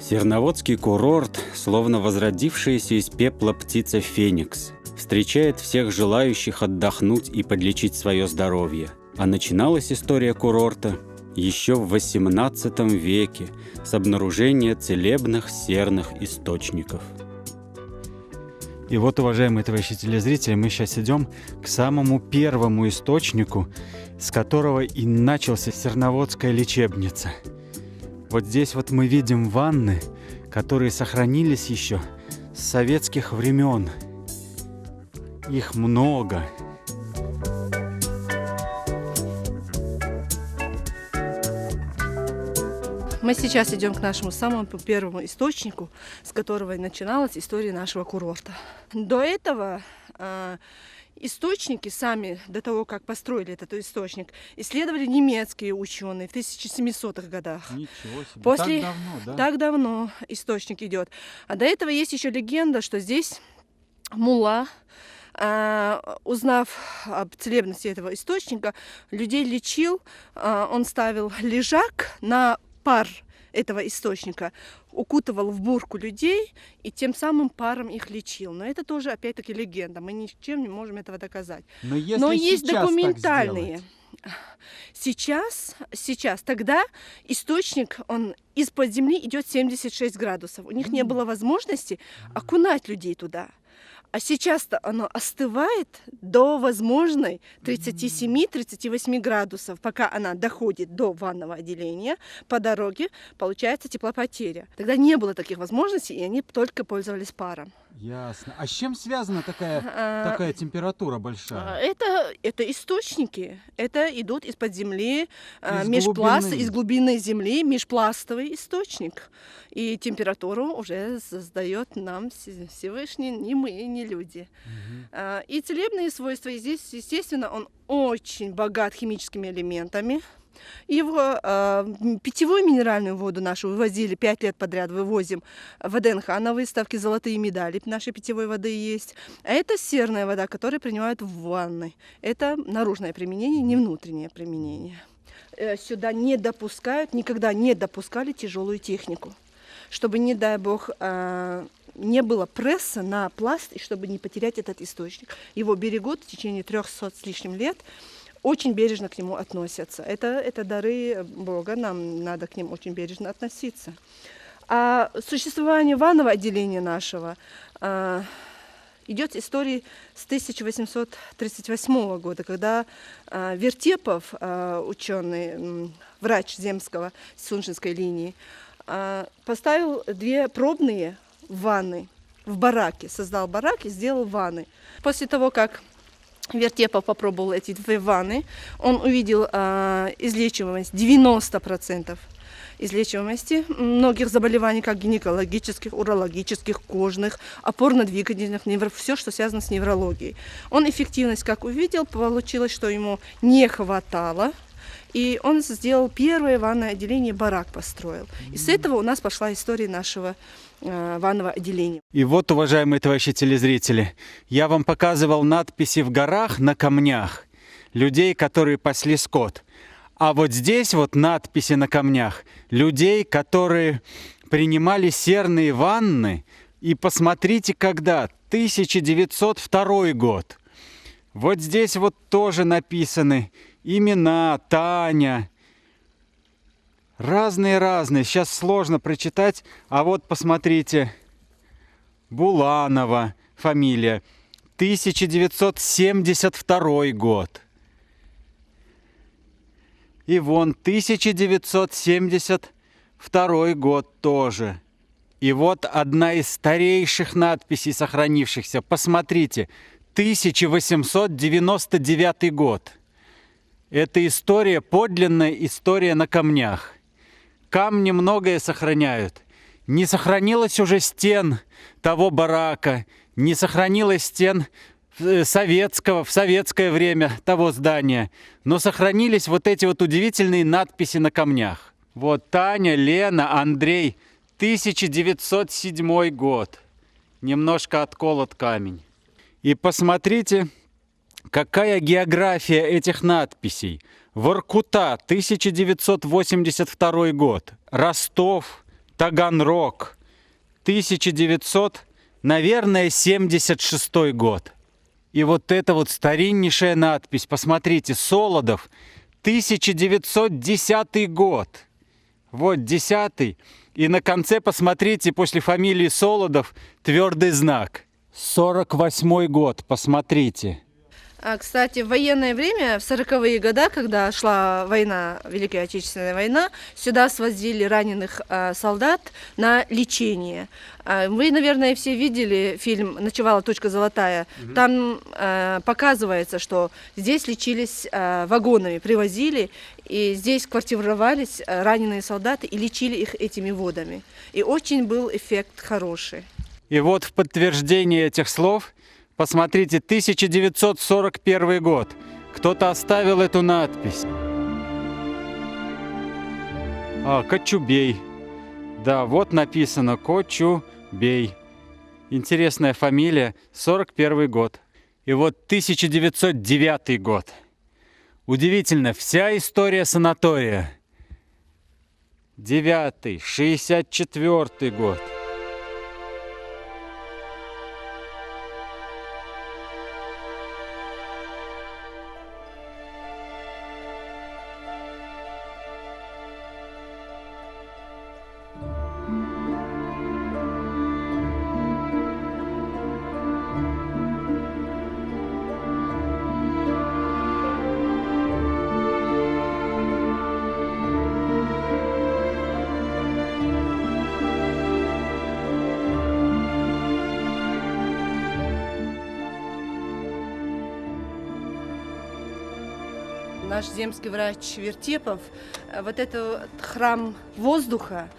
Серноводский курорт, словно возродившаяся из пепла птица Феникс, встречает всех желающих отдохнуть и подлечить свое здоровье. А начиналась история курорта еще в XVIII веке с обнаружения целебных серных источников. И вот, уважаемые товарищи телезрители, мы сейчас идем к самому первому источнику, с которого и начался Серноводская лечебница. Вот здесь вот мы видим ванны, которые сохранились еще с советских времен. Их много. Мы сейчас идем к нашему самому первому источнику, с которого и начиналась история нашего курорта. До этого источники сами, до того, как построили этот источник, исследовали немецкие ученые в 1700-х годах. Ничего себе. После... Так давно, да? Так давно источник идет. А до этого есть еще легенда, что здесь мулла, узнав об целебности этого источника, людей лечил. Он ставил лежак на пар этого источника, укутывал в бурку людей и тем самым паром их лечил. Но это тоже, опять-таки, легенда. Мы ничем не можем этого доказать. Но есть документальные. Сейчас, тогда источник, он из-под земли идет 76 градусов. У них не было возможности окунать людей туда. А сейчас-то оно остывает до возможной 37-38 градусов, пока она доходит до ванного отделения. По дороге получается теплопотеря. Тогда не было таких возможностей, и они только пользовались паром. Ясно. А с чем связана такая температура большая? Это источники. Это идут из-под земли, из глубины земли, межпластовый источник. И температуру уже создает нам Всевышний, не мы, не люди. И целебные свойства здесь, естественно, он очень богат химическими элементами. Его питьевую минеральную воду нашу вывозили 5 лет подряд, вывозим в ВДНХ на выставке, золотые медали нашей питьевой воды есть. А это серная вода, которую принимают в ванной. Это наружное применение, не внутреннее применение. Сюда не допускают, никогда не допускали тяжелую технику, чтобы, не дай бог, не было пресса на пласт, и чтобы не потерять этот источник. Его берегут в течение 300 с лишним лет. Очень бережно к нему относятся. Это дары Бога, нам надо к ним очень бережно относиться. А существование ванного отделения нашего идет история с 1838 года, когда Вертепов, ученый, врач земского Сунжинской линии, поставил 2 пробные ванны в бараке, создал барак и сделал ванны. После того, как Вертепов попробовал эти 2 ванны, он увидел излечиваемость 90% излечиваемости многих заболеваний, как гинекологических, урологических, кожных, опорно-двигательных, все, что связано с неврологией. Он эффективность как увидел, получилось, что ему не хватало, и он сделал первое ванное отделение, барак построил. И с этого у нас пошла история нашего ванного отделения. И вот, уважаемые товарищи телезрители, я вам показывал надписи в горах на камнях людей, которые пасли скот. А вот здесь вот надписи на камнях людей, которые принимали серные ванны. И посмотрите, когда? 1902 год. Вот здесь вот тоже написаны имена: Таня. Разные. Сейчас сложно прочитать. А вот посмотрите. Буланова фамилия. 1972 год. И вон 1972 год тоже. И вот одна из старейших надписей, сохранившихся. Посмотрите. 1899 год. Это история, подлинная история на камнях. Камни многое сохраняют. Не сохранилось уже стен того барака, не сохранилось стен в советское время того здания, но сохранились вот эти вот удивительные надписи на камнях. Вот Таня, Лена, Андрей, 1907 год. Немножко отколот камень. И посмотрите, какая география этих надписей. Воркута, 1982 год. Ростов, Таганрог, 1976 год. И вот эта вот стариннейшая надпись, посмотрите, Солодов, 1910 год. Вот 10-й. И на конце, посмотрите, после фамилии Солодов твердый знак. 48 год, посмотрите. Кстати, в военное время, в 40-е годы, когда шла война, Великая Отечественная война, сюда свозили раненых солдат на лечение. Вы, наверное, все видели фильм «Ночевала точка золотая». Там показывается, что здесь лечились вагонами, привозили, и здесь квартировались раненые солдаты и лечили их этими водами. И очень был эффект хороший. И вот в подтверждение этих слов, посмотрите, 1941 год. Кто-то оставил эту надпись. Кочубей. Да, вот написано Кочубей. Интересная фамилия, 41 год. И вот 1909 год. Удивительно, вся история санатория. 9-й, 64 год. Наш земский врач Вертепов, вот этот храм воздуха,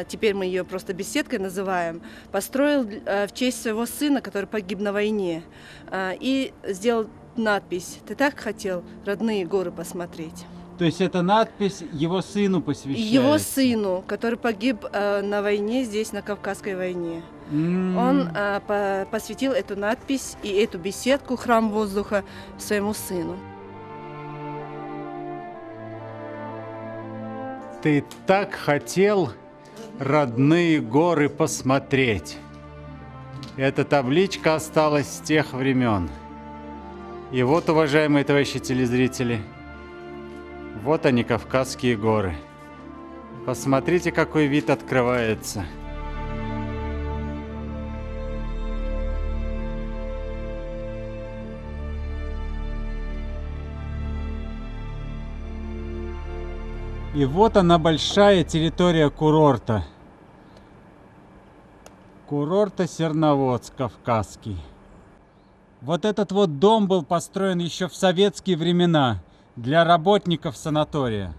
теперь мы ее просто беседкой называем, построил в честь своего сына, который погиб на войне, и сделал надпись: «Ты так хотел родные горы посмотреть». То есть эта надпись его сыну посвящается? Его сыну, который погиб на войне здесь, на Кавказской войне. Он посвятил эту надпись и эту беседку, храм воздуха, своему сыну. Ты так хотел родные горы посмотреть. Эта табличка осталась с тех времен. И вот, уважаемые товарищи телезрители, вот они, Кавказские горы. Посмотрите, какой вид открывается. И вот она, большая территория курорта. Курорта Серноводск Кавказский. Вот этот вот дом был построен еще в советские времена для работников санатория.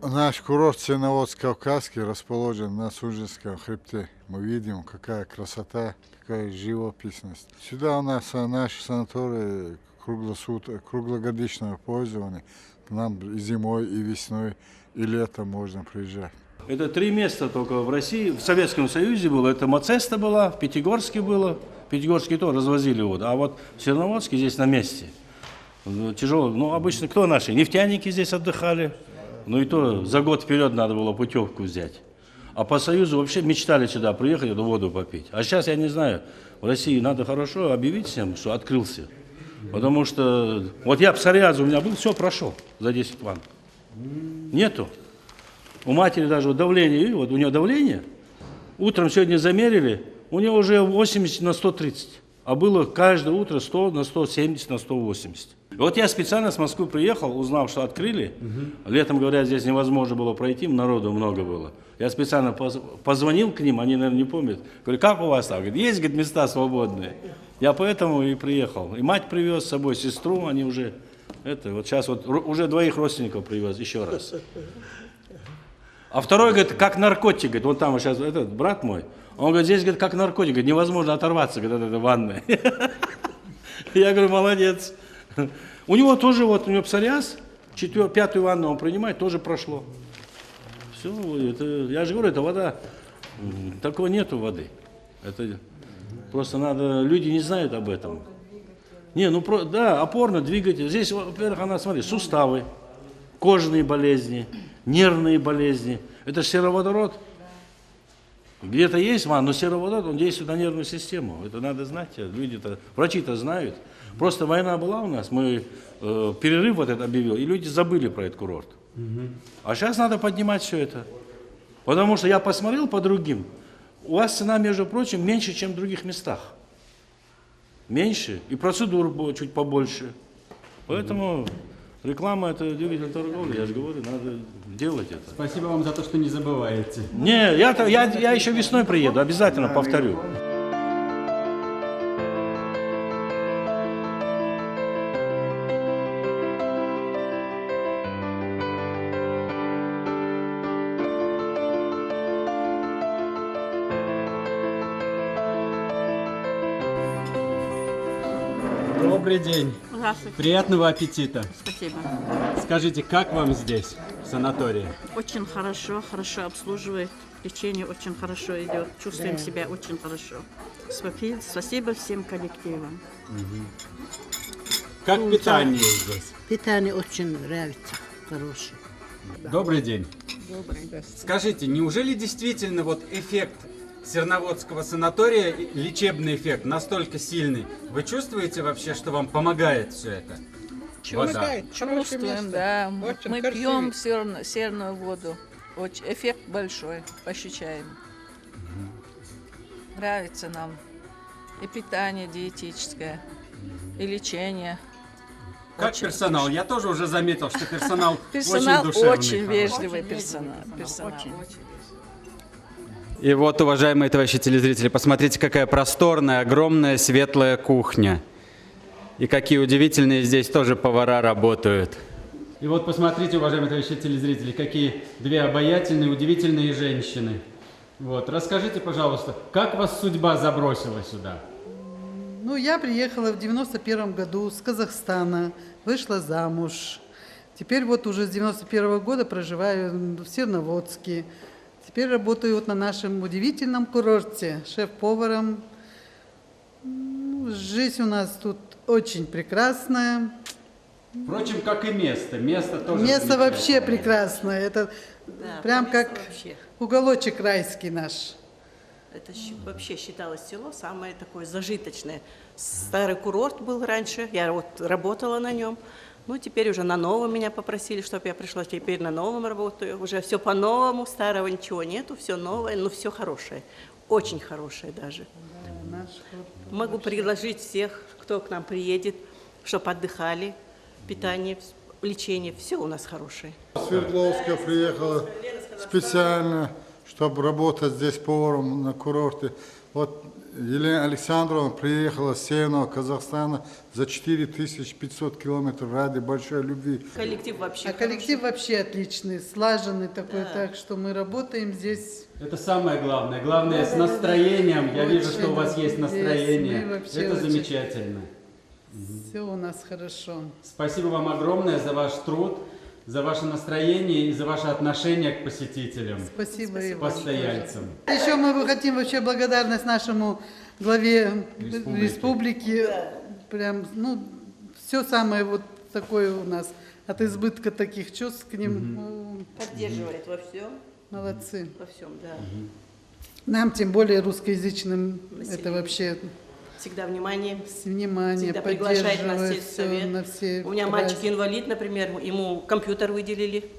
Наш курорт Серноводск Кавказский расположен на Судженском хребте. Мы видим, какая красота, какая живописность. Сюда у нас наш санаторий круглогодичного пользования. К нам и зимой, и весной, и летом можно приезжать. Это 3 места только в России. В Советском Союзе было. Это Моцеста была, в Пятигорске было. В Пятигорске то развозили воду. А вот в Серноводске здесь на месте. Тяжело. Ну, обычно кто наши? Нефтяники здесь отдыхали. Ну и то за год вперед надо было путевку взять. А по Союзу вообще мечтали сюда приехать, эту воду попить. А сейчас, я не знаю, в России надо хорошо объявить всем, что открылся. Потому что, вот я псориаз у меня был, все прошел за 10 ванн. Нету. У матери даже давление, вот у нее давление, утром сегодня замерили, у нее уже 80 на 130. А было каждое утро 100 на 170 на 180. И вот я специально с Москвы приехал, узнав, что открыли. Летом, говорят, здесь невозможно было пройти, народу много было. Я специально позвонил к ним, они, наверное, не помнят. Говорю, как у вас там? Говорит, есть, говорит, места свободные. Я поэтому и приехал. И мать привез с собой, сестру, они уже, вот сейчас вот уже 2 родственников привез, еще раз. А второй, говорит, как наркотик, говорит, вот там вот сейчас этот брат мой, он говорит, здесь, говорит, как наркотик, говорит, невозможно оторваться, говорит, от этой ванны. Я говорю, молодец. У него тоже, вот у него псориаз, 5-ю ванну он принимает, тоже прошло. Все, это, я же говорю, это вода, такого нету воды. Это просто надо, люди не знают об этом. Не, ну, да, опорно-двигатель. Здесь, во-первых, она, смотри, суставы, кожные болезни, нервные болезни. Это же сероводород. Где-то есть ванна, но сероводород, он действует на нервную систему. Это надо знать, люди-то, врачи-то знают. Просто война была у нас, мы перерыв вот этот объявил, и люди забыли про этот курорт. А сейчас надо поднимать все это. Потому что я посмотрел по другим, у вас цена, между прочим, меньше, чем в других местах. Меньше, и процедур было чуть побольше. Поэтому реклама – это двигатель торговли, я же говорю, надо делать это. Спасибо вам за то, что не забываете. Не, я еще весной приеду, обязательно повторю. Добрый день. Здравствуйте. Приятного аппетита. Спасибо. Скажите, как вам здесь, в санатории? Очень хорошо, хорошо обслуживает. Лечение очень хорошо идет. Чувствуем себя очень хорошо. Спасибо всем коллективам. Как питание здесь? Питание очень нравится, хорошее. Добрый день. Добрый. Скажите, неужели действительно вот эффект Серноводского санатория, лечебный эффект настолько сильный? Вы чувствуете вообще, что вам помогает все это? Вода. Чувствуем, да. Мы пьем серную воду. Очень, эффект большой, ощущаем. Нравится нам. И питание диетическое, и лечение. Как персонал? Я тоже уже заметил, что персонал, Персонал очень душевный. очень вежливый персонал. И вот, уважаемые товарищи телезрители, посмотрите, какая просторная, огромная, светлая кухня. И какие удивительные здесь тоже повара работают. И вот посмотрите, уважаемые товарищи телезрители, какие две обаятельные, удивительные женщины. Вот, расскажите, пожалуйста, как вас судьба забросила сюда? Ну, я приехала в 91 году с Казахстана, вышла замуж. Теперь вот уже с 91 года проживаю в Серноводске. Теперь работаю вот на нашем удивительном курорте шеф-поваром. Жизнь у нас тут очень прекрасная. Впрочем, как и место. Место тоже Место вообще прекрасное. Это Да, прям как вообще. уголочек райский наш. Это вообще считалось село самое такое зажиточное. Старый курорт был раньше, я вот работала на нем. Ну, теперь уже на новом меня попросили, чтобы я пришла. Теперь на новом работаю. Уже все по-новому, старого ничего нету, все новое, но все хорошее. Очень хорошее даже. Да, Могу предложить всех, кто к нам приедет, чтобы отдыхали. Питание, лечение, все у нас хорошее. Свердловска приехала специально, чтобы работать здесь поваром на курорте. Вот Елена Александровна приехала с Северного Казахстана за 4500 километров ради большой любви. Коллектив вообще коллектив вообще отличный, слаженный такой, Да. так что мы работаем здесь. Это самое главное. Главное, с настроением. Я вижу, что у вас есть настроение. Мы вообще Это очень- замечательно. Все у нас хорошо. Спасибо вам огромное за ваш труд, за ваше настроение и за ваше отношение к посетителям, Спасибо и к вам. постояльцам. Еще мы хотим вообще благодарность нашему главе республики. Прям, ну, все самое вот такое у нас. От избытка таких чувств к ним. Ну, поддерживает во всем, молодцы. во всем, да. Нам, тем более русскоязычным, Население. это вообще Всегда внимание. внимание, Всегда приглашает нас поддерживает сельсовет. всё на все У меня праздники. мальчик инвалид, например, ему компьютер выделили,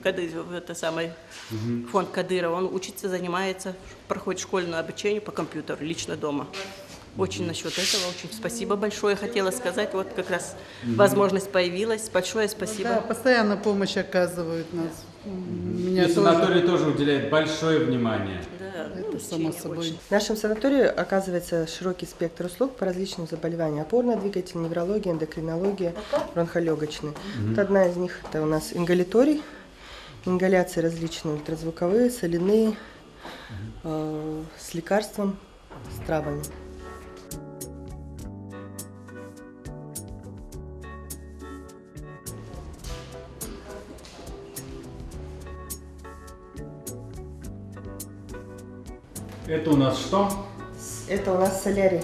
это самый фонд Кадырова. Он учится, занимается, проходит школьное обучение по компьютеру, лично дома. Очень насчет этого, очень спасибо большое, хотела сказать. Вот как раз возможность появилась. Большое спасибо. Да, постоянно помощь оказывают нас. Меня И санаторий тоже уделяет большое внимание. Да, Это само собой. В нашем санатории оказывается широкий спектр услуг по различным заболеваниям. Опорно-двигательная, неврология, эндокринология, бронхолегочные. Вот одна из них – это у нас ингаляторий. Ингаляции различные, ультразвуковые, соляные, с лекарством, с травами. Это у нас что? Это у нас солярий.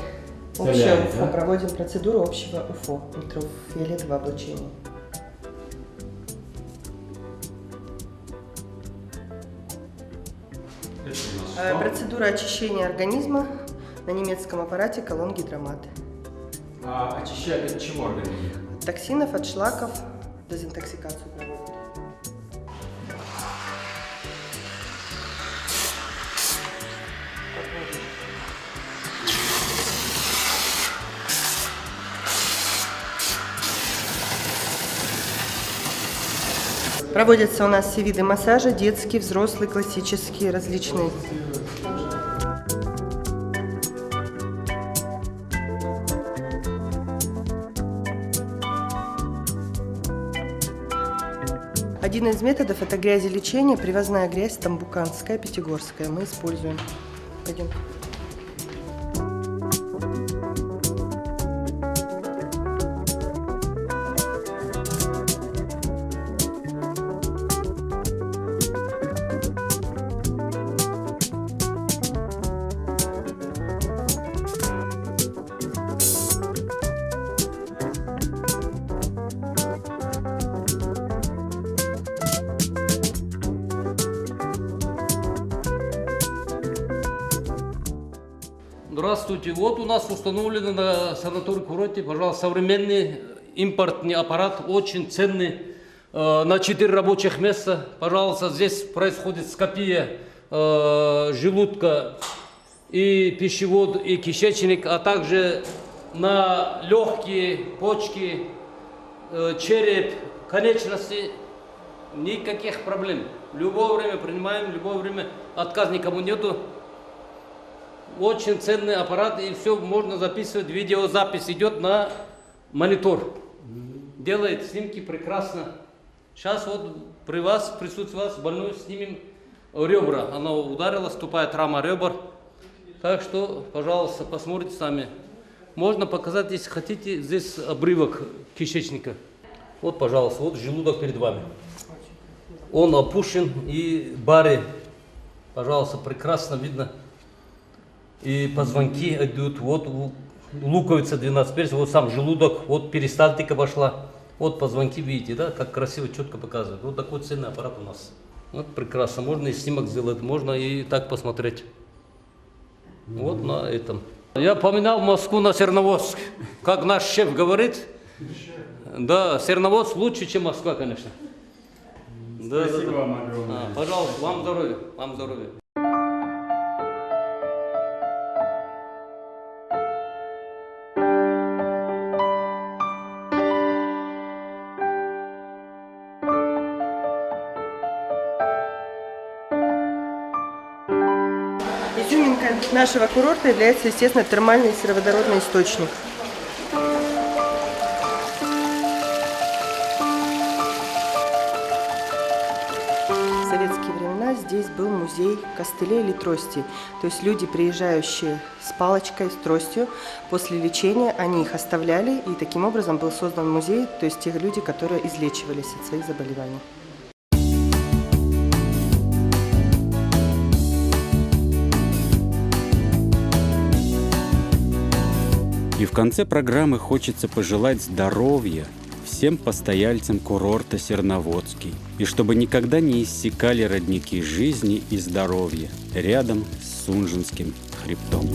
Солярий, Общее УФО. да? Проводим процедуру общего УФО, ультрафиолетового облучения. Это у нас Процедура очищения организма на немецком аппарате колон-гидромат. А очищали от чего организм? От токсинов, от шлаков, дезинтоксикацию проводят. Проводятся у нас все виды массажа: детский, взрослый, классический, различные. Один из методов – это грязелечение, привозная грязь тамбуканская, пятигорская. Мы используем. Пойдем. Здравствуйте. Вот у нас установлен на санатории-курорте, пожалуйста, современный импортный аппарат, очень ценный, на 4 рабочих места. Пожалуйста, здесь происходит скопия желудка и пищевод, и кишечник, а также на легкие, почки, череп, конечности. Никаких проблем. В любое время принимаем, в любое время отказ никому нету. Очень ценный аппарат, и все можно записывать, видеозапись идет на монитор. Делает снимки прекрасно. Сейчас вот при вас, присутствует вас, больной, снимем ребра. Она ударила, ступает рама ребер. Так что, пожалуйста, посмотрите сами. Можно показать, если хотите, здесь обрывок кишечника. Вот, пожалуйста, вот желудок перед вами. Он опущен, и бары, пожалуйста, прекрасно видно. И позвонки идут, вот луковица 12 перстней, вот сам желудок, вот перистальтика пошла. Вот позвонки, видите, да, как красиво, четко показывает. Вот такой ценный аппарат у нас. Вот прекрасно, можно и снимок сделать, можно и так посмотреть. Вот на этом. Я поминал Москву на Серноводск. Как наш шеф говорит, да, Серноводск лучше, чем Москва, конечно. Спасибо вам огромное. Пожалуйста, вам здоровья, вам здоровья. Изюминка нашего курорта является, естественно, термальный сероводородный источник. В советские времена здесь был музей костылей или тростей. То есть люди, приезжающие с палочкой, с тростью, после лечения они их оставляли, и таким образом был создан музей, то есть тех людей, которые излечивались от своих заболеваний. И в конце программы хочется пожелать здоровья всем постояльцам курорта Серноводский, и чтобы никогда не иссякали родники жизни и здоровья рядом с Сунжинским хребтом.